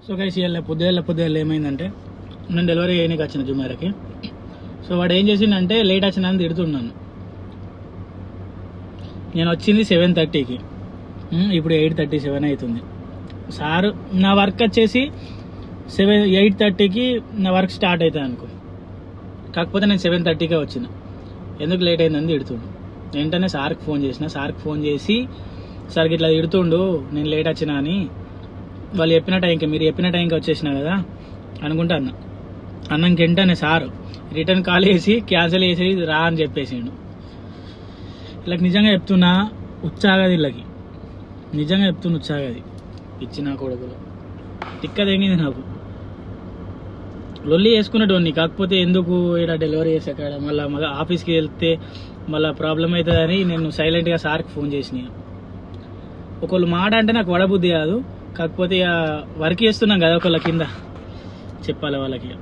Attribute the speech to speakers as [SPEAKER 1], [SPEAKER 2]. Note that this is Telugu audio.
[SPEAKER 1] సో గైస్ ఇవాళ పొద్దున్న ఏమైందంటే నేను డెలివరీ చేయడానికి వచ్చిన జుమేరాకి. సో వాడు ఏం చేసిండంటే లేట్ వచ్చిన అని తిడుతున్నాను. నేను వచ్చింది 7:30కి, ఇప్పుడు 8:37 అవుతుంది. సార్ నా వర్క్ వచ్చేసి 8:30కి నా వర్క్ స్టార్ట్ అవుతుంది అనుకో, కాకపోతే నేను 7:30కే వచ్చిన. ఎందుకు లేట్ అయిందని తిడుతుండు. వెంటనే సార్కి ఫోన్ చేసి సార్కి ఇట్లా తిడుతుండు నేను లేట్ వచ్చినా అని. వాళ్ళు చెప్పిన టైంకి, మీరు చెప్పిన టైంకి వచ్చేసిన కదా అనుకుంటా అన్నంకి వెంటనే సార్ రిటర్న్ కాల్ చేసి క్యాన్సిల్ చేసి రా అని చెప్పేసిండు. వీళ్ళకి నిజంగా చెప్తున్నా ఉత్సాగది, వీళ్ళకి నిజంగా చెప్తున్నా ఉత్సాగది. ఇచ్చిన కొడుకులు తిక్క తెంగింది నాకు. లొల్లి వేసుకునేటోని, కాకపోతే ఎందుకు ఇక్కడ డెలివరీ చేసాక మళ్ళీ ఆఫీస్కి వెళ్తే మళ్ళీ ప్రాబ్లం అవుతుందని నేను సైలెంట్గా సార్కి ఫోన్ చేసిన. ఒకళ్ళు మాట అంటే నాకు వడబుద్ధి కాదు, కాకపోతే ఇక వర్క్ చేస్తున్నాం కదా ఒకళ్ళ కింద చెప్పాలి వాళ్ళకి.